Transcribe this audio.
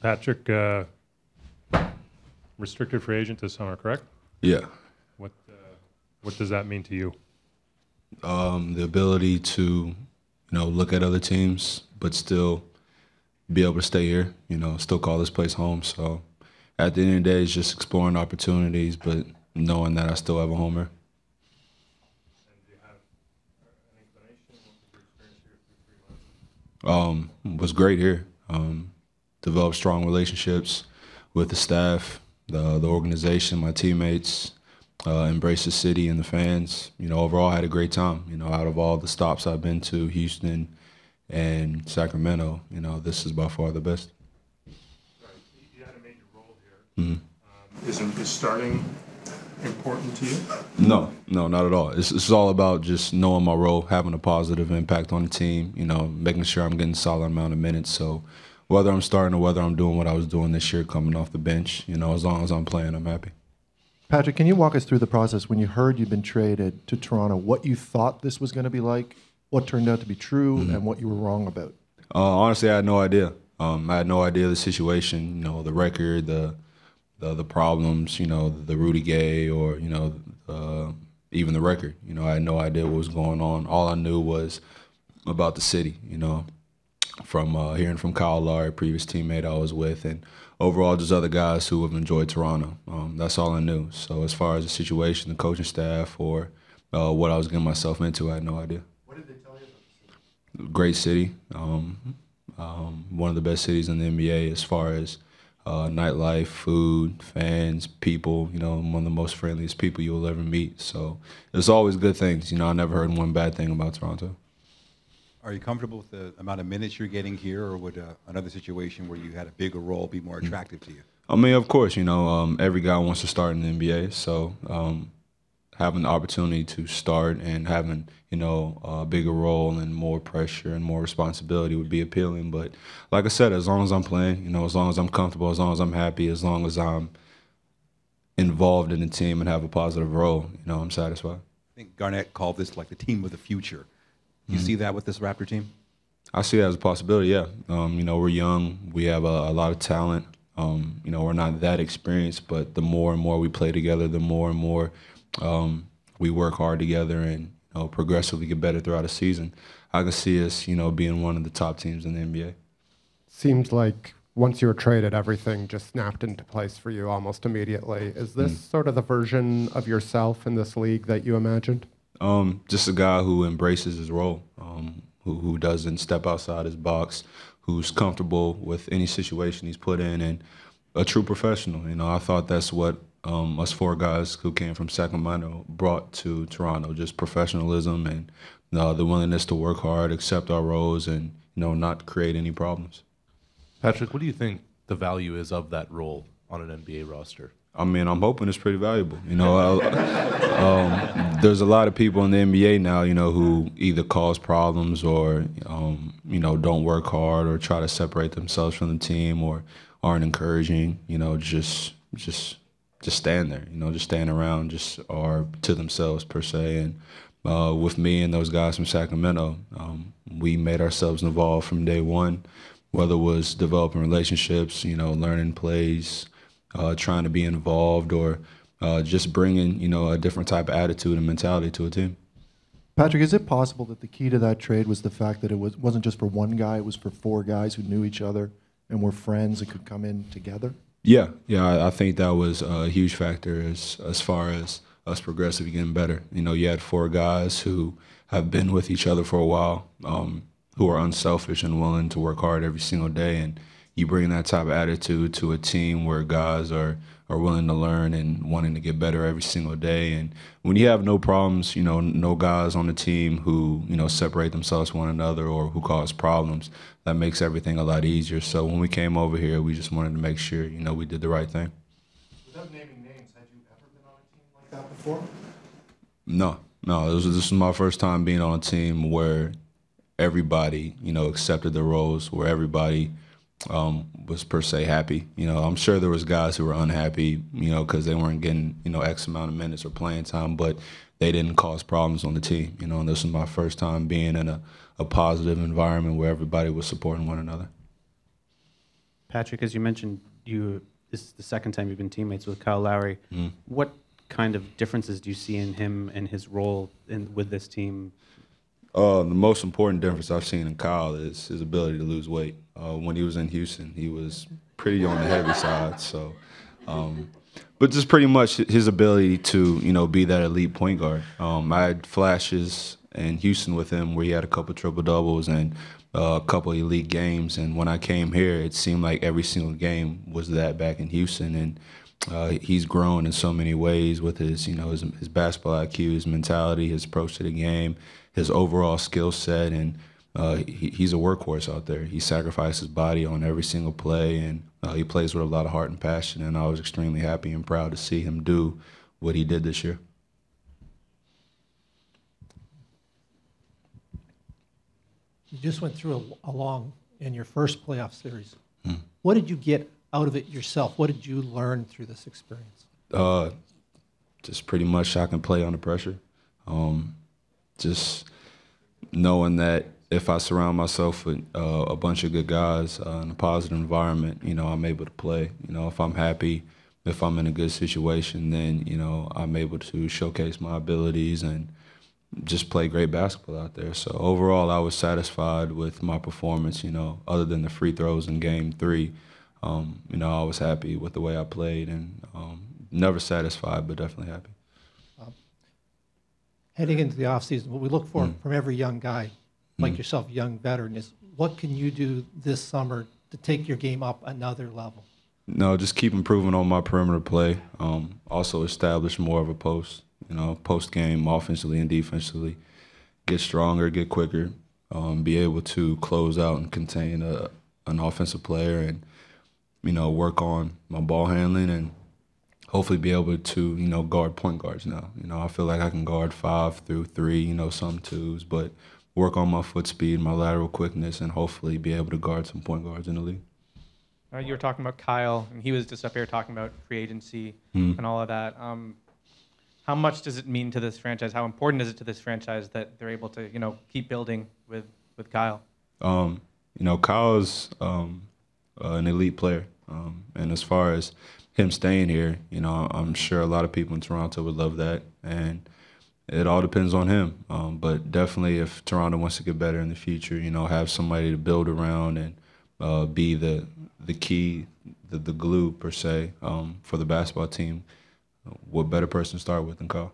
Patrick, restricted free agent this summer, correct? Yeah. What does that mean to you? The ability to, look at other teams, but still be able to stay here, still call this place home. So at the end of the day, it's just exploring opportunities, but knowing that I still have a home here. And do you have an inclination? What was your experience here through 3 months? Was great here. Developed strong relationships with the staff, the organization, my teammates, embraced the city and the fans. Overall I had a great time. Out of all the stops I've been to, Houston and Sacramento, this is by far the best. Right. You had a major role here. Mm-hmm. Is starting important to you? No, not at all. It's all about just knowing my role, having a positive impact on the team, making sure I'm getting a solid amount of minutes. So whether I'm starting or whether I'm doing what I was doing this year coming off the bench, as long as I'm playing, I'm happy. Patrick, can you walk us through the process when you heard you'd been traded to Toronto, what you thought this was going to be like, what turned out to be true, and what you were wrong about? Honestly, I had no idea. I had no idea the situation, the record, the problems, the Rudy Gay or, even the record. I had no idea what was going on. All I knew was about the city, from hearing from Kyle Lowry, previous teammate I was with, and overall just other guys who have enjoyed Toronto. That's all I knew. So as far as the situation, the coaching staff, or what I was getting myself into, I had no idea. What did they tell you about the city? Great city. One of the best cities in the NBA as far as nightlife, food, fans, people, one of the most friendliest people you'll ever meet. So there's always good things. I never heard one bad thing about Toronto. Are you comfortable with the amount of minutes you're getting here, or would another situation where you had a bigger role be more attractive to you? I mean, of course, every guy wants to start in the NBA. So having the opportunity to start and having, a bigger role and more pressure and more responsibility would be appealing. But like I said, as long as I'm playing, as long as I'm comfortable, as long as I'm happy, as long as I'm involved in the team and have a positive role, I'm satisfied. I think Garnett called this like the team of the future. You see that with this Raptor team? I see that as a possibility, yeah. We're young. We have a lot of talent. We're not that experienced, but the more and more we play together, the more and more we work hard together and progressively get better throughout the season. I can see us, being one of the top teams in the NBA. Seems like once you were traded, everything just snapped into place for you almost immediately. Is this sort of the version of yourself in this league that you imagined? Just a guy who embraces his role, who doesn't step outside his box, who's comfortable with any situation he's put in, and a true professional. I thought that's what us 4 guys who came from Sacramento brought to Toronto, just professionalism and the willingness to work hard, accept our roles, and not create any problems. Patrick, what do you think the value is of that role on an NBA roster? I mean, I'm hoping it's pretty valuable. There's a lot of people in the NBA now, who either cause problems or, don't work hard or try to separate themselves from the team or aren't encouraging, just stand there, just stand around, just are to themselves per se. And with me and those guys from Sacramento, we made ourselves involved from day one, whether it was developing relationships, learning plays, trying to be involved, or just bringing, a different type of attitude and mentality to a team. Patrick, is it possible that the key to that trade was the fact that it wasn't just for one guy, it was for 4 guys who knew each other and were friends and could come in together? Yeah, I think that was a huge factor as far as us progressively getting better. You had 4 guys who have been with each other for a while, who are unselfish and willing to work hard every single day, and you bring that type of attitude to a team where guys are willing to learn and wanting to get better every single day. And when you have no problems, no guys on the team who, separate themselves from one another or who cause problems, that makes everything a lot easier. So when we came over here, we just wanted to make sure, we did the right thing. Without naming names, had you ever been on a team like that before? No. This was my first time being on a team where everybody, accepted the roles, where everybody was per se happy. I'm sure there was guys who were unhappy, because they weren't getting, X amount of minutes or playing time, but they didn't cause problems on the team. And this was my first time being in a positive environment where everybody was supporting one another. Patrick, as you mentioned, this is the second time you've been teammates with Kyle Lowry. What kind of differences do you see in him and his role with this team? The most important difference I've seen in Kyle is his ability to lose weight. When he was in Houston, he was pretty on the heavy side. So, but just pretty much his ability to be that elite point guard. I had flashes in Houston with him where he had a couple triple doubles and a couple elite games. And when I came here, it seemed like every single game was that back in Houston. And he's grown in so many ways with his basketball IQ, his mentality, his approach to the game, his overall skill set, and he's a workhorse out there. He sacrifices his body on every single play, and he plays with a lot of heart and passion, and I was extremely happy and proud to see him do what he did this year. You just went through along in your first playoff series. What did you get out of it yourself? What did you learn through this experience? Just pretty much I can play under pressure. Just knowing that if I surround myself with a bunch of good guys in a positive environment, I'm able to play. If I'm happy, if I'm in a good situation, then, I'm able to showcase my abilities and just play great basketball out there. So overall, I was satisfied with my performance, other than the free throws in Game 3. I was happy with the way I played and never satisfied, but definitely happy. Heading into the offseason, what we look for from every young guy, like yourself, young veteran, is what can you do this summer to take your game up another level? No, just keep improving on my perimeter play. Also establish more of a post game offensively and defensively. Get stronger, get quicker, be able to close out and contain an offensive player, and work on my ball handling and hopefully be able to guard point guards now. I feel like I can guard 5 through 3, some 2s, but work on my foot speed, my lateral quickness, and hopefully be able to guard some point guards in the league. You were talking about Kyle, and he was just up here talking about free agency and all of that. How much does it mean to this franchise? How important is it to this franchise that they're able to, keep building with Kyle? Kyle is an elite player, and as far as him staying here, I'm sure a lot of people in Toronto would love that, and it all depends on him. But definitely, if Toronto wants to get better in the future, have somebody to build around and be the key, the glue per se for the basketball team, what better person to start with than Kyle?